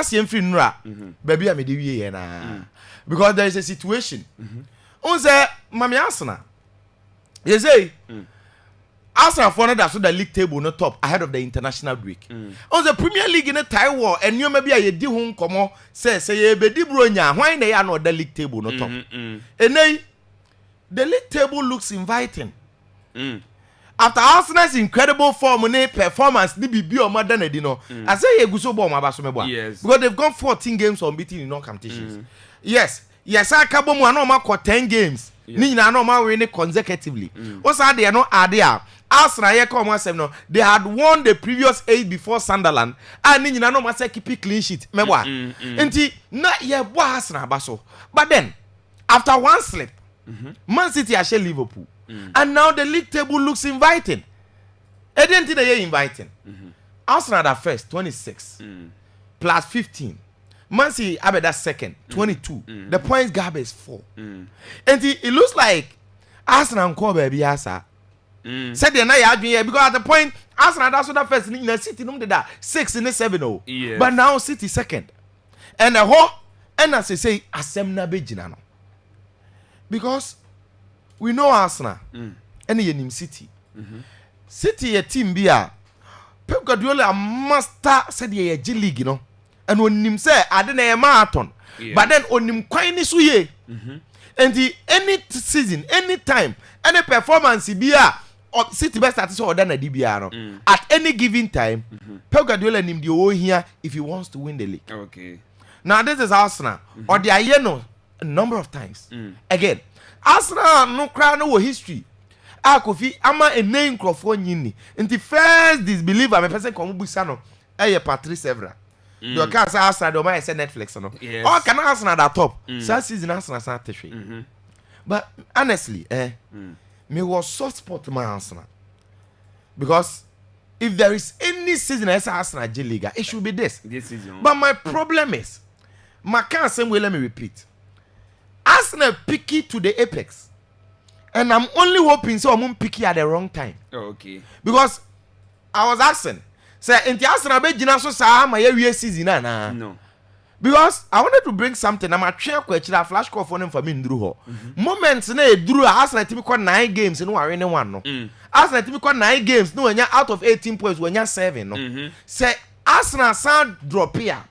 same free nura baby I made the na because there is a situation on say mami Arsenal you say Arsenal for that's the league table no top ahead of the international break on the Premier League in a tie war and you maybe a di hun komo say ye be di bro nya why na ya no the league table no top and then the league table looks inviting after Arsenal's incredible form and performance ni bibi o more than no I say ye guso ball ma so me boa because they've gone 14 games unbeaten in all competitions yes I kabo mu na ma 10 games ni na no ma win consecutively o sa de no ade a Arsenal ye come one no they had won the previous 8 before Sunderland and ni na no ma say keep clean sheet me boa enti na ye boa Arsenal ba so but then after one slip Man City are Liverpool and now the league table looks inviting. I didn't think they inviting. Arsenal are first 26 plus 15. Man City are that second 22. The points gap is 4. And it looks like Arsenal and Kobe be asa. Said they na ya because at the point Arsenal that's the first in the City no that 6 in the 7-0. But now City second. And the whole and as I say Asemna Bejina no. Because we know Arsenal and the City. City a team be a Pep Guardiola a master said the G League, you know. And when him say I didn't a marathon, but then on him quite suye. And the any season, any time, any performance be a City best at so than a DBR. At any given time, Pep Guardiola him the whole here if he wants to win the league. Okay. Now this is Arsenal or the Ayeno a number of times. Again, Arsenal no cry no history. Kofi ama a name Crawford nyini. In the first disbeliever me person come busa no. Patrice Evra. You can say Arsenal do my say Netflix no. Or can Arsenal that top. So season Arsenal start to But honestly, me was soft spot to my Arsenal. Because if there is any season as Arsenal J League, it should be this season. But my problem is, my can't same way, let me repeat. Arsenal picky to the apex. And I'm only hoping so I'm picky at the wrong time. Okay. Because I was asking, say, in the Arsenal be jina so sa my year season na. No. Because I wanted to bring something. I'm a train question a flash call for them for me in Drew. Moments na Drew Arsenal team got 9 games no are any one no. Arsenal team got 9 games no when you out of 18 points when you 7 no. Say Arsenal sound drop here.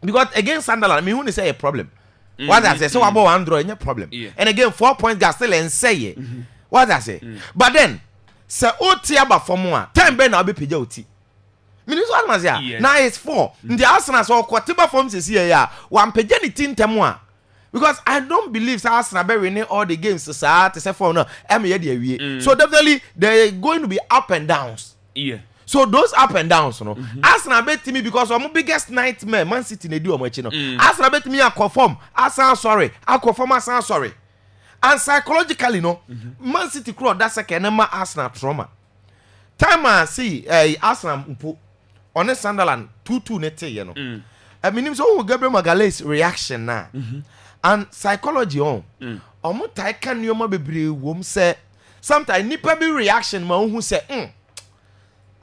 Because against Sunderland, I mean who say a problem. What I say, so about one draw, any problem. And again, 4 points got still and say it. What I say. But then, say OT about for more. Time Ben I'll be PJOT. Minus one was here. Now it's 4. The Arsenal so whatever forms is here. Yeah, one pejani team temwa. Because I don't believe Arsenal be winning all the games to say for no. So definitely they're going to be up and downs. Yeah. So those up and downs, you know. Arsenal bet me because I'm biggest nightmare. Man City they do much, you know. Arsenal bet me I conform. Arsenal sorry. I conform. Arsenal sorry. And psychologically, you know, Man City crowd that second number Arsenal trauma. Time I see Arsenal on the Sunderland 2-2 nete, you know. I mean, so Gabriel Magalhaes reaction now, and psychology on. Omo tai kan nyoma bebre wom say sometimes nipa be reaction ma who say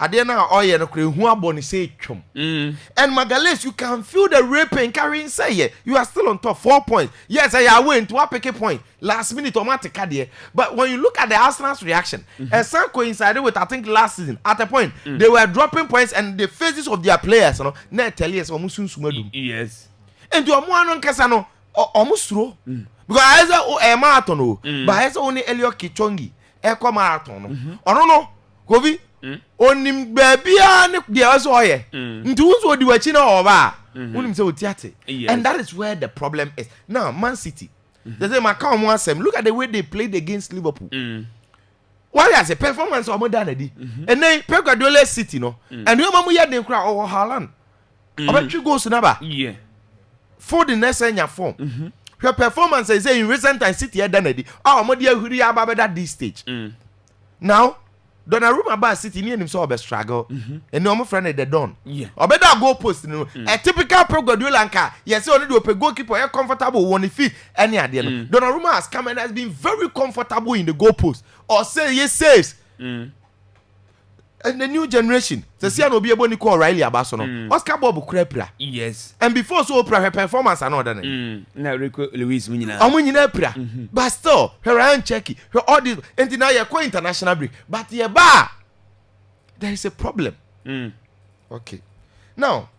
ade na oye no kre hu aboni say twom and Magalhaes you can feel the rape and carrying say you are still on top 4 points. Yes, I win to pick a point last minute automatic there. But when you look at the Arsenal's reaction, and some coincided with I think last season at a point they were dropping points and the faces of their players, you know, na tell us almost soon. Yes. And to amu kasa no almost throw because I say marathon but I say only Elliot Kichongi e marathon no. Ono no Kofi onim babia ne de also oye nti wonso di wachi na oba wonim say otiate and that is where the problem is now. Man City they say my come one sem look at the way they played against Liverpool. What is a performance of modernity and then Pep Guardiola City no and you mamu ya den kra o Haaland obetwi goals na ba for the next enya form her performance is in recent time City Danadi omodi ahuri ya ba that this stage now Donnarumma ba City ni enim so obe struggle and no friend the don obeda goal post no a typical Pep Guardiola anka yes only do pe goalkeeper e comfortable on the feet any ade no Donnarumma has come and has been very comfortable in the goal post or say yes saves And the new generation, the see no be able to call Riley Abasono. Oscar Bob Crepra. Yes. And before so her performance and all that. Now Louis Munina. Amunina. But still, her Ryan Checky, her all this, and now you're quite international break. But yeah, there is a problem. Okay. Now,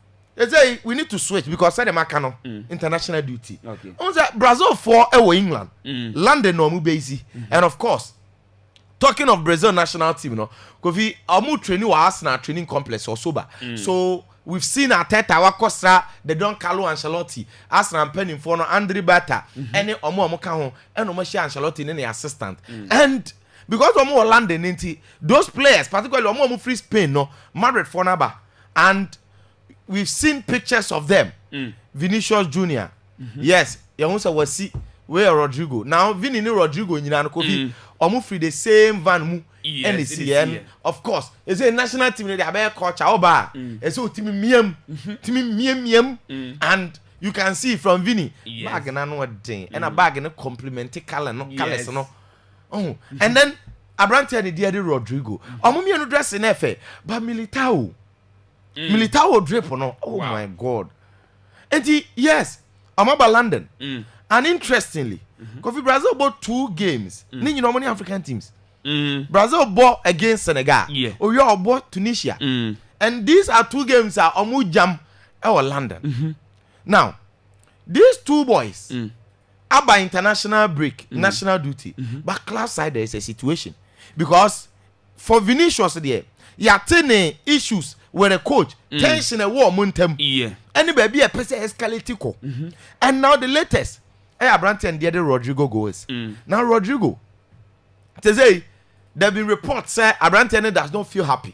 we need to switch because I am international duty. Okay. Brazil 4 England. London no base. And of course, talking of Brazil national team, Kofi Amu training was Arsenal training complex or sober. So we've seen Arteta, Wakosa, the Don Carlo Ancelotti, Arsenal penning for no Andre Bata, any Omo Kaho, and Omoshi Ancelotti in the assistant. And because Omo London, those players, particularly Omo free Spain, Madrid for Naba, and we've seen pictures of them. Vinicius Jr. Yes, Yahusa was see where Rodrigo. Now Vini Rodrigo in Kofi, Omo free the same van mu. And the CN, of course, it's a national team. They have coach Oba. It's so team miem, and you can see from Vini bag and another thing, and a bag and a complimentary color, no colors, no. Oh, and then Abrante and the Rodrigo. Omumi no dress in F, but Militao drip no. Oh my God! And yes, I'm about London, and interestingly, Kofi Brazil bought 2 games. You know many African teams. Brazil bought against Senegal. Or you bought Tunisia. And these are 2 games are Omu Jam or London. Now, these 2 boys are by international break, national duty. But club side there is a situation. Because for Vinicius there, you are issues with a coach, tension a war montem. Any baby a person escalating. And now the latest, Abrante and the other Rodrigo goes. Now Rodrigo, today there have been reports say Abrante does not feel happy.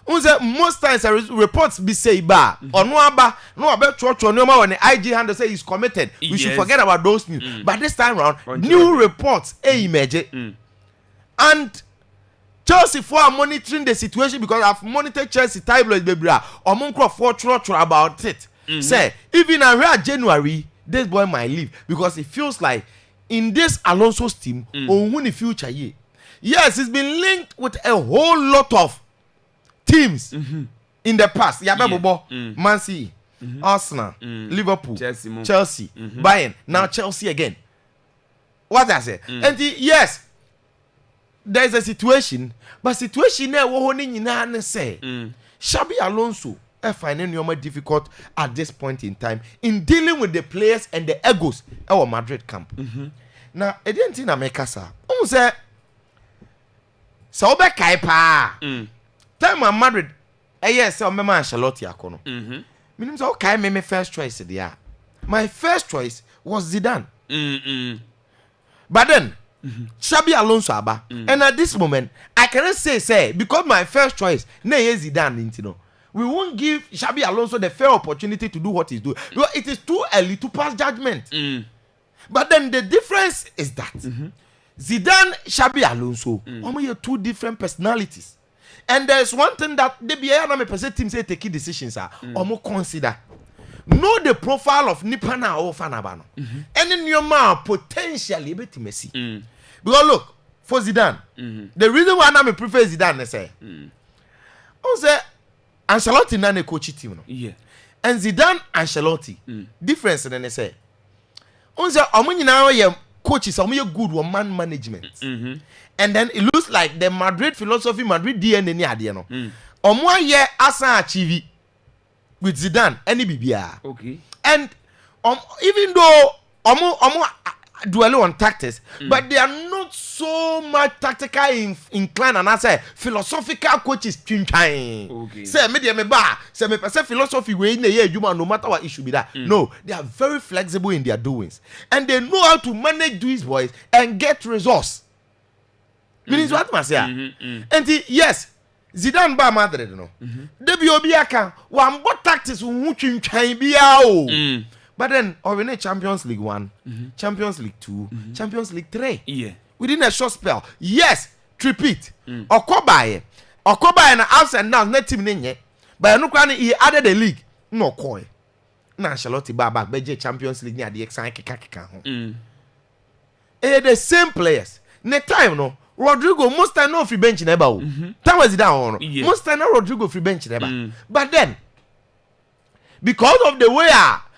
Most times reports be say or no about church or no more when the IG handle say he's committed. We should forget about those news. But this time around, new reports emerge. And Chelsea for monitoring the situation because I've monitored Chelsea tabloid baby or Moncro for about it. Say even around January, this boy might leave because it feels like in this Alonso's team, on the future year. Yes, it's been linked with a whole lot of teams in the past. Man City, Arsenal, Liverpool, Chelsea, Bayern, now Chelsea again. What I say? And yes, there is a situation, but situation there we say Xabi Alonso finding it more difficult at this point in time in dealing with the players and the egos at our Madrid camp. Now, I didn't think America sir. Say so be kai pa. Time at Madrid, yes, so me man Ancelotti akono. Meaning so kai me first choice there. My first choice was Zidane. But then Xabi Alonso aba. And at this moment, I cannot say because my first choice na Zidane you know. We won't give Xabi Alonso the fair opportunity to do what he's doing. Because it is too early to pass judgment. But then the difference is that Zidane, Xabi Alonso, are 2 different personalities. And there's one thing that the BIA team say take decisions are consider. Know the profile of Nipana or Fanabano. And in your mouth potentially bit Messi. Because look, for Zidane, the reason why I prefer Zidane is say Ancelotti nane coach team no. And Zidane Ancelotti difference in they say. Onse omunyina ye coaches omuye good one man management. And then it looks like the Madrid philosophy, Madrid DNA ni ade no. Omo ye asa achieve with Zidane any bibia. Okay. And even though omo dwell on tactics, but they are not so much tactical inclined and I say philosophical coaches okay. Say say me person philosophy way in the year you no matter what issue be that. No, they are very flexible in their doings and they know how to manage these boys and get results. Means what must say? And yes, Zidane ba Madrid no. Debi obi aka one what tactics who twintwan bia o. But then, we need Champions League 1, Champions League 2, Champions League 3. Yeah. Within a short spell. Yes, repeat. Okobaye na ups and downs, net team ninye. But no kwani he added the league. No koi. Na Ancelotti back beje Champions League near the exciting kika ho. The same players. Ne time no, Rodrigo most time no free bench never. That was down. Most time no Rodrigo free bench never. But then because of the way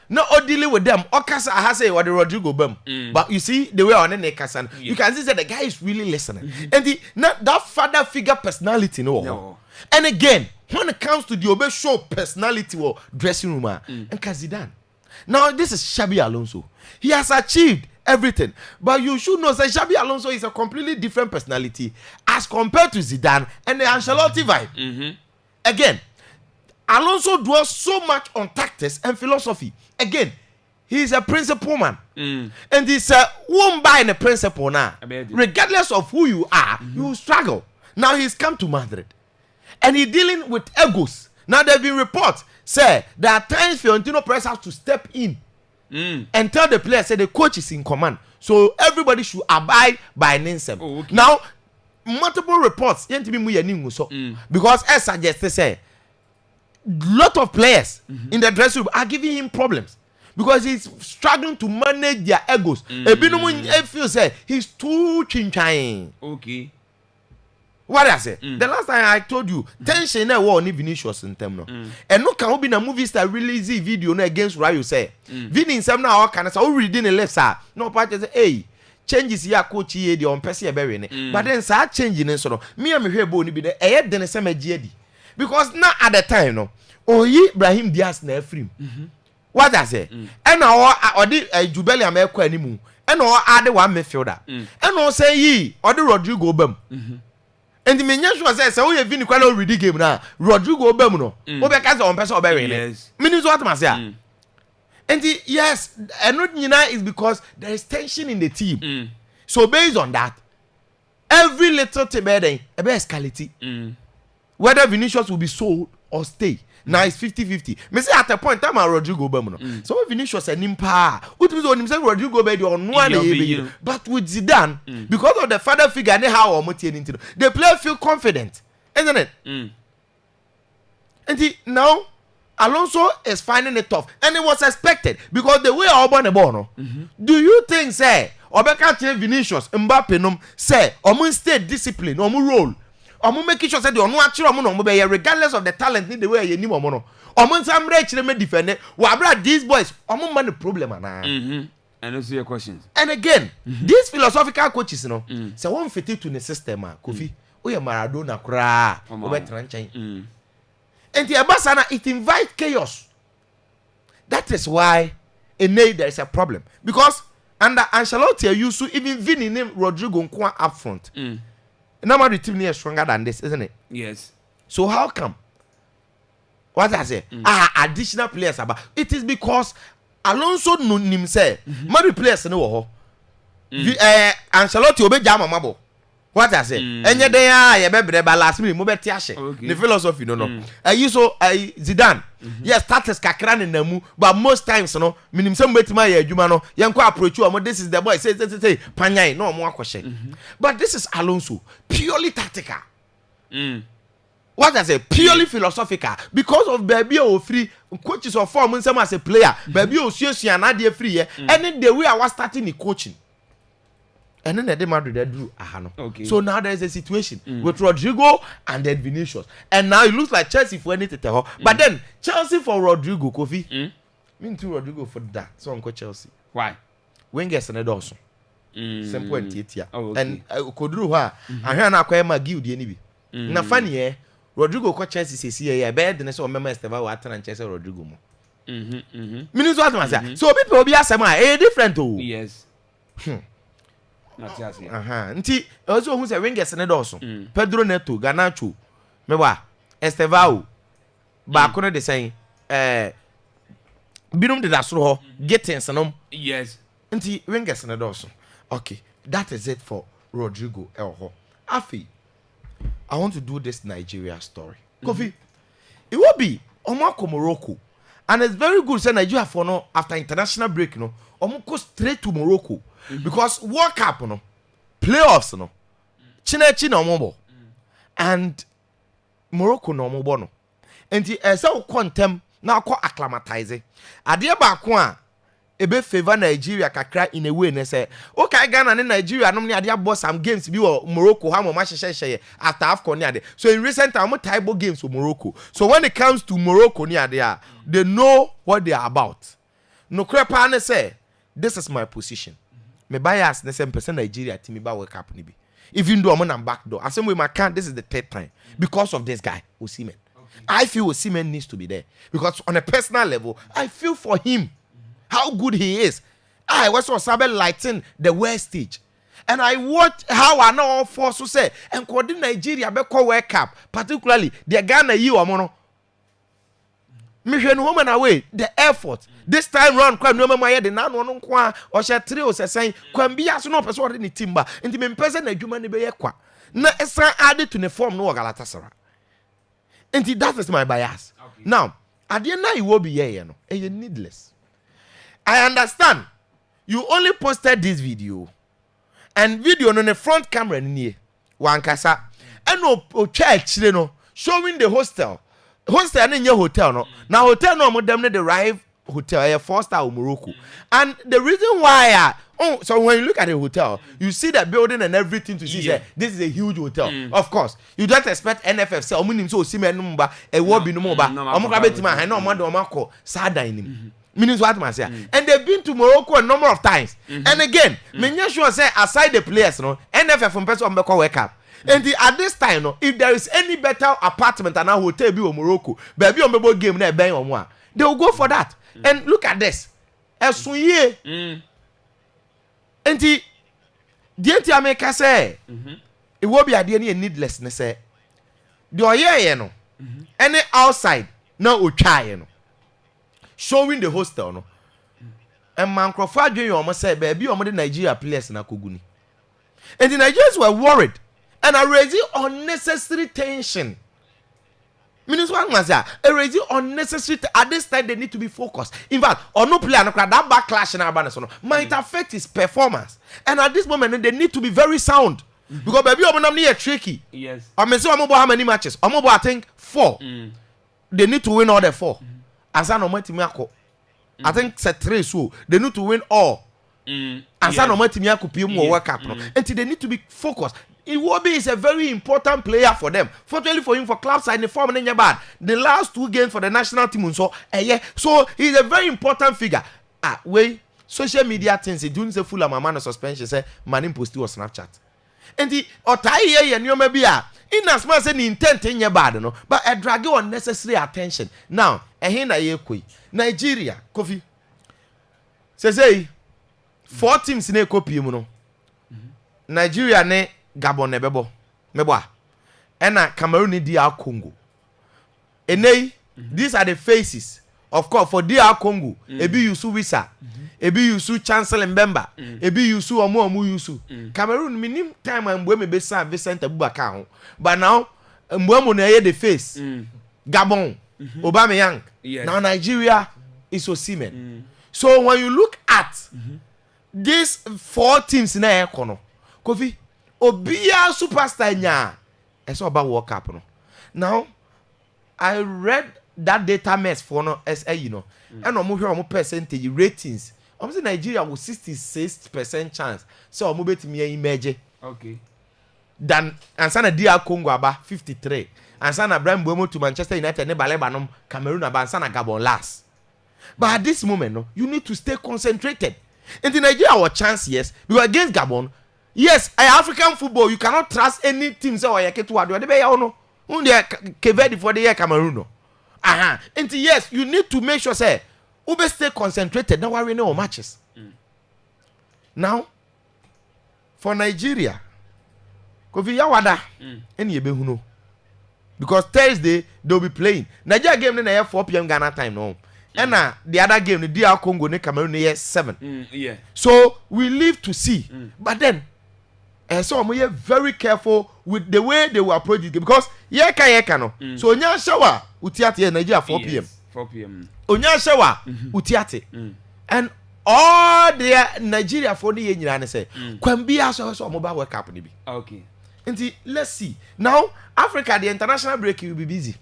not dealing with them, Okasa has say what the Rodrigo bum. But you see the way on the Kasan, you can see that the guy is really listening. And the not that father figure personality no. And again, when it comes to the Obe show personality or dressing room and Zidane. Now this is Xabi Alonso. He has achieved everything. But you should know that Xabi Alonso is a completely different personality as compared to Zidane and the Ancelotti vibe. Again, Alonso dwells so much on tactics and philosophy. Again, he is a principle man. And he's won't buy a principle now. Regardless of who you are, you will struggle. Now he's come to Madrid. And he's dealing with egos. Now there have been reports say there are times Fiorentino Perez has to step in and tell the players say the coach is in command. So everybody should abide by Ninsem. Now, multiple reports because as suggested say lot of players in the dressing room are giving him problems because he's struggling to manage their egos. Ebinum feel say he's too chinchain. Okay. What I say? The last time I told you, tension na war ni Vinicius in them no. And no can be na movie star release video no against Rayo say. Vini in some now can say o reading the left side. No part say hey, changes here coach here the on person e be we. But then say change ni so no. Me am hwe bo ni bi de e de ne say magie di. Because now at the time no oyi Ibrahim Diaz na afrim. What I say? And now or the Jubeli am ekwa animu. And now add one midfielder. And now say yi or the Rodrigo bam. And the menya sure say we have been quite already game now. Rodrigo bam no. Obeka say on person obe win. Meaning what am say? And yes, and not is because there is tension in the team. So based on that, every little thing be escalate. Whether Vinicius will be sold or stay. Now it's 50-50. Me say at a point time Rodrigo Bem no. So Vinicius and Nimpa. What was on him say Rodrigo Bem on one. But with Zidane, because of the father figure and how into the player feel confident, isn't it? And now Alonso is finding it tough, and it was expected because the way Auburn the ball. No, do you think say Obeka change Vinicius Mbappe no say omun stay discipline omun role? Omo make sure say the ono achiro omo no mo be regardless of the talent need the way you nim omo no omo nsamre achire me defend wa bra these boys omo man the problem ana and also your questions and again these philosophical coaches no say one fit to the system Kofi we Maradona kra o be tranchan and the Abasana it invite chaos. That is why there is a problem because under Ancelotti you should even Vini name Rodrigo Nkwa up front. Now the team is stronger than this, isn't it? Yes. So how come? What I say? Additional players about it is because Alonso no himself. Many players no. Ancelotti obe jama mabo. What I say? Enye dey ya be breba last minute mo be tiashe. The philosophy no. You so Zidane. Yes, status kakra ne namu, but most times no, minim some betima ya adwuma no, yenko approach you this is the boy say panyan no mo akwhye. But this is Alonso, purely tactical. What I say? Purely philosophical because of baby o free coaches of form nsem as a player, baby o suasua na de free here, and the way I was starting the coaching. And then the Madrid they drew okay. So now there is a situation with Rodrigo and then Vinicius. And now it looks like Chelsea for anything. But then Chelsea for Rodrigo, Kofi. Me too Rodrigo for that. So Uncle Chelsea. Why? Wingers and also. Simple and Tietia. And Kodru ha. I hear na kwa ma give the nibi. Na funny Rodrigo ko Chelsea say yeah bad than so member Esteva wa Atlanta and Chelsea Rodrigo mo. Meaning what I say. So people be asema different oh. Yes. Nti also who say wingers ne doso Pedro Neto Garnacho mewa Estevao ba ko no de say binum de dasoro ho Gittins no yes nti wingers ne doso okay that is it for Rodrigo Elho Afi I want to do this Nigeria story Kofi it will be Omako Morocco and it's very good say Nigeria for no after international break no Omako straight to Morocco because World Cup no playoffs no Chinechi no mo and Morocco no mo bo no enti ese wo kontem na akọ acclimatize ade ba ko a ebe favor Nigeria kakra in a way ne say okay Ghana and Nigeria no ne ade abo some games bi wo Morocco ha mo ma hye after AFCON ne ade so in recent time mo table games for Morocco so when it comes to Morocco ne ade they know what they are about no crepa ne say this is my position me bias ne say person Nigeria team ba World Cup ni bi even though I'm on back door as we can this is the third time because of this guy Osimhen. I feel Osimhen needs to be there because on a personal level I feel for him. How good he is. I was also lighting the world stage. And I watch how I know all force to say and coordinate Nigeria be call World Cup, particularly the Ghana you amono. Mission woman away the effort. This time round kwam no mama the nan no kwa or share 3 o say kwam bia so no person ni timba. Nti me mpese na adwuma ne be ye kwa. Na esan add to the form no Galatasaray. Nti that is my bias. Okay. Now, at the end you will be here no. And you needless. I understand. You only posted this video. And video on the front camera near Wankasa. And no church, you know, showing the hostel. Hostel in your hotel, no. Now hotel no more them the arrive hotel, a 4-star Morocco. And the reason why so when you look at the hotel, you see that building and everything to see say this is a huge hotel. Of course, you don't expect NFF say omunim so Osimhen number e wo bi no mo ba. Omo ka betima han na omo de omo akọ sada inim. Meaning what man say. And they've been to Morocco a number of times. And again, me sure say aside the players, no, NFF from person on Beko World Cup. And at this time, no, if there is any better apartment and a hotel be in Morocco, baby on Bebo game na ben on one, they will go for that. And look at this. Esuye. And the America say, it will be a DNA needlessness. Say, the oye no, any outside no uchai no. Showing the hostel no and man Crawford you almost said baby omo the Nigeria players na koguni and the Nigerians were worried and are raising unnecessary tension means what was that raising unnecessary at this time they need to be focused in fact or no player no that backlash na abana so might affect his performance and at this moment they need to be very sound because baby omo nam near tricky yes I mean so omo how many matches omo I think 4 they need to win all the 4 Asa no matimi akọ. I think set 3 so they need to win all. Asa no matimi akọ mu World Cup no. And they need to be focused. Iwobi is a very important player for them. Fortunately for him for club side the form nenya bad. The last 2 games for the national team so so he's a very important figure. Wait, social media things doing say full amount of suspension say man post on Snapchat. And the otai ye nyoma bia in as much as intent in your bad no but a drag unnecessary attention now na ye koi Nigeria Kofi say 4 teams na copy mu no Nigeria ne Gabon ne bebo mebo na Cameroon ne DR Congo enei these are the faces of course for DR Congo ebi yusu visa ebi yusu chancellor Mbemba ebi yusu omo yusu Cameroon minim time ambwe me be San Vincent Abubakar ho but now mbwe na ye the face Gabon Aubameyang now Nigeria is Osimhen so when you look at these 4 teams na ekono Kofi obia superstar nya eso about World Cup no now I read that data mess for no you know and omo hwe omo percentage ratings omo say Nigeria with 66% chance so omo betimi emerge okay than ansana DR Congo aba 53 ansana Brian Buemo to Manchester United ne Balebanom Cameroon aba ansana Gabon last but at this moment no you need to stay concentrated in the Nigeria our chance yes because against Gabon yes African football you cannot trust any team say oyeketu ado de be ya no unde Kevedi for the year Cameroon no and yes you need to make sure say ube stay concentrated now worry no matches now for Nigeria Kofi Yawada any ebe hu no because Thursday they'll be playing Nigeria game na 4 p.m. Ghana time no and the other game the DR Congo ne Cameroon na 7 yeah so we live to see but then so we are very careful with the way they will approach it because yeka no so onya shower utiate Nigeria 4 p.m. yes, 4 p.m. Onya shower utiate and all the Nigeria for the nyina ne say kwambia so mobile World Cup ni bi okay nti let's see now Africa the international break will be busy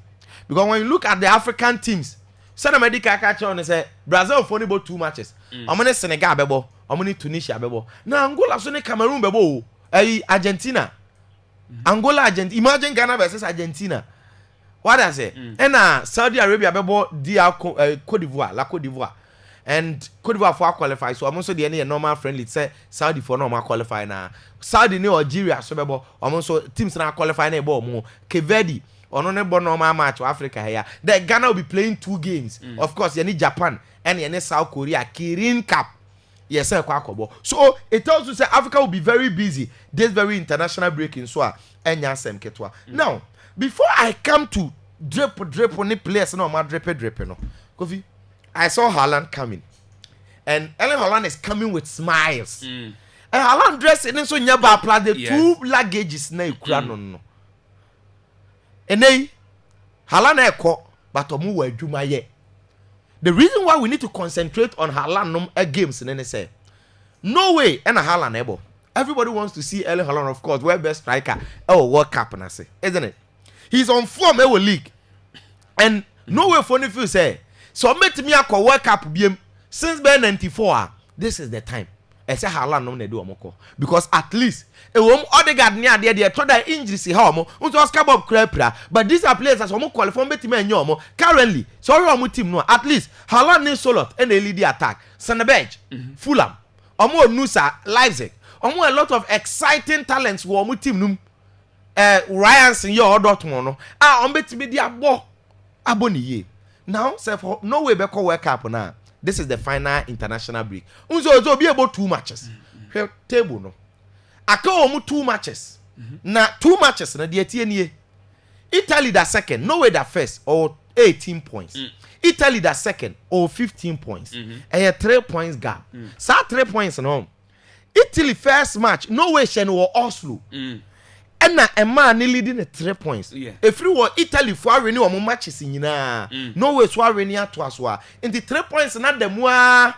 because when you look at the African teams Sana medical catch on say Brazil for about 2 matches. Omone Senegal bebo, omone Tunisia bebo. Na Angola so ne Cameroon bebo. Argentina. Angola Argentina. Imagine Ghana versus Argentina. What I say? And Saudi Arabia bebo DR Cote d'Ivoire, la Cote d'Ivoire. And Cote d'Ivoire for qualify. So I'm also the any normal friendly say Saudi for normal qualify na. Saudi ni Algeria so bebo. I'm also teams na qualify na bebo mo. Cape Verde on normal match to Africa here. Then Ghana will be playing 2 games. Of course, you need Japan and you need South Korea. Kirin Cup. Yes, sir. So it tells you say Africa will be very busy. This very international break in so and yasem ketwa. Now, before I come to drip on the players, no my drip no. Kofi, I saw Haaland coming, and Erling Haaland is coming with smiles. And Haaland dressed in so nyaba plus the 2 luggages na ikura no. Enei Haaland eko but omu wa adwuma ye. The reason why we need to concentrate on Haaland games and say no way and Haaland ebo. Everybody wants to see Erling Haaland, of course, world best striker World Cup and I say, isn't it? He's on form league. And no way for anything say so met me a World Cup BM since by 94. This is the time. I say Haaland no do omoko because at least Odegaard near there they try that injury see how mo unto Oscar Bob Crepra, but these are players as omo qualify bet me enyo currently sorry omo team no at least Haaland needs Solot and a lead the attack Sanabej Fulham omo Nusa Leipzig omo a lot of exciting talents wo omo team num Ryan Senior Dortmund no omo bet me dia aboni ye now say for no way be call World Cup now. This is the final international break. Unzo be about 2 matches. Table no. Aka omu 2 matches. Na 2 matches na die tie nie. Italy that second, Norway that first or 18 points. Italy that second or 15 points. And 3 points gap. Sa 3 points no. Italy first match, Norway shen or Oslo. And na a man leading the 3 points. If you were Italy for renew or matches in Norway so renew to us in the 3 points not the moi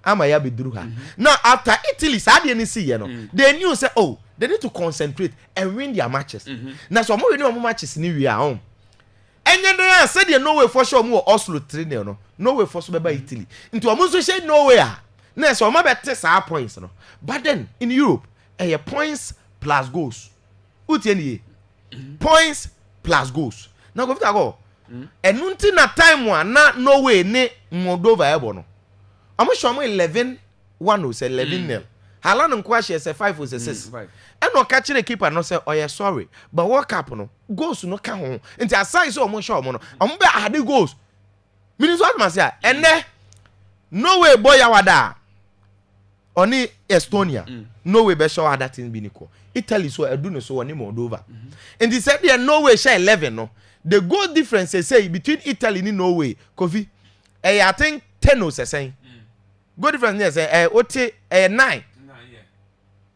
amaya be druha. Now after Italy sad any see they knew say oh they need to concentrate and win their matches. Now so more renew matches in we are home. And then they said you Norway for sure more Oslo 3-0 no. Norway for so by Italy. Into a so say Norway. Now so more better say points no. But then in Europe points plus goals. Points plus goals. Now go fit go. And until na time one na Norway ne Moldova ebo no. Amo show mo 11-1 o say 11-0. Haaland nkwa share say 5 o say 6. And no catch the keeper no say oh yeah sorry. But World Cup no goals no ka ho. Nti aside so omo show mo no. Omo be ade goals. Meaning what man say ene Norway boy awada. Oni Estonia. Norway be show that thing bi niko. Italy so edunu so woni Moldova. And he said there Norway share 11 no. The goal difference say between Italy and Norway, Kofi, I think 10 o say. Goal difference there say ote 9.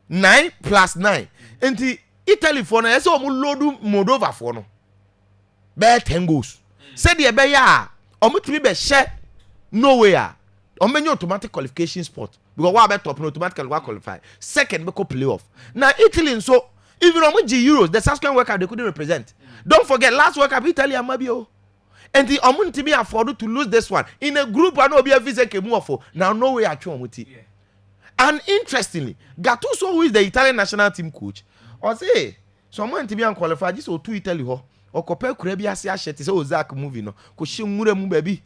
9 plus 9. And the Italy for no say omo load Moldova for no. Be 10 goals. Say there be ya omo timi be share Norway a. Omo automatic qualification spot. Because what about top no automatically qualify. Second we go playoff. Now Italy so even on Euros the Saskan World Cup they couldn't represent. Don't forget last World Cup Italy and Mabio. And the Omun be afford to lose this one in a group and no be a visa came for. Now no way at Muti. And interestingly, Gattuso who is the Italian national team coach or say someone to be unqualified this or 2 Italy ho or compare Krebia say shit is Zach movie no ko shimure mu baby.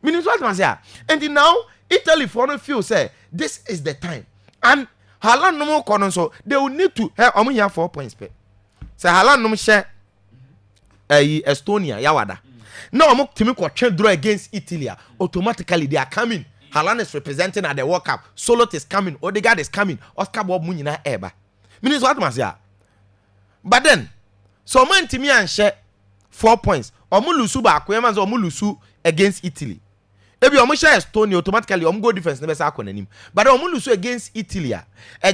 Meaning what man say. And now Italy for no feel say this is the time. And Haaland no more corner so they will need to omo here 4 points per. Say Haaland no share Estonia yawada. Now omo timi ko draw against Italy automatically they are coming. Haaland is representing at the World Cup. Solot is coming. Odegaard is coming. Oscar Bob Munyina eba. Meaning what man say. But then so man timi and share 4 points. Omo lusu ba akoyema so omo lusu against Italy. Ebi omo share Estonia automatically omo go defense na be sa akonanim. But omo lusu against Italy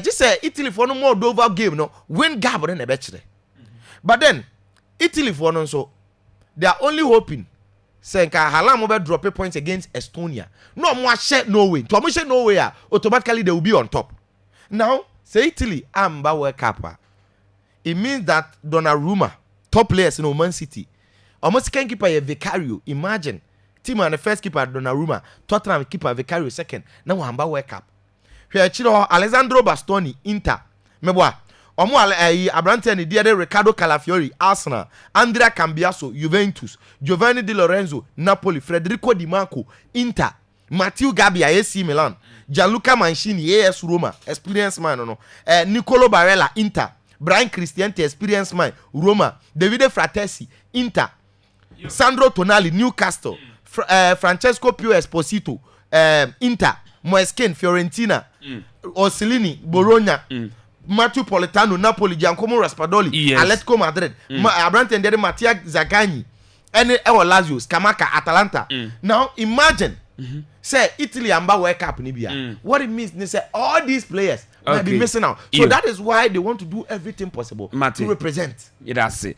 just say Italy for no more over game no win gap na be kire. But then Italy for no so they are only hoping say nka Haaland mo be drop points against Estonia. No mo share Norway. To mo share Norway automatically they will be on top. Now say Italy amba World Cup. It means that Donnarumma top players in Man City almost can keep a Vicario. Imagine team and the first keeper Donnarumma, Tottenham keeper Vicario second. Now Wamba World Cup. Here Chiro Alessandro Bastoni Inter. Meboa. Omo Abrante ni dia de Riccardo Calafiori Arsenal, Andrea Cambiaso Juventus, Giovanni Di Lorenzo Napoli, Federico Di Marco Inter, Matteo Gabbia AC Milan, Gianluca Mancini AS Roma, experience man no. Nicolo Barella Inter, Brian Cristiante experience man Roma, Davide Fratesi Inter, Sandro Tonali Newcastle, Francesco Pio Esposito Inter, Moeskin Fiorentina, Orsolini Bologna, Matteo Politano Napoli, Giacomo Raspadori, yes. Atletico Madrid, Abrante and Mattia Zaccagni, and Lazio, Scamacca, Atalanta. Now imagine, say Italy and World Cup Nibia. What it means, they say all these players might be missing out. So that is why they want to do everything possible to represent. Yeah, that's it.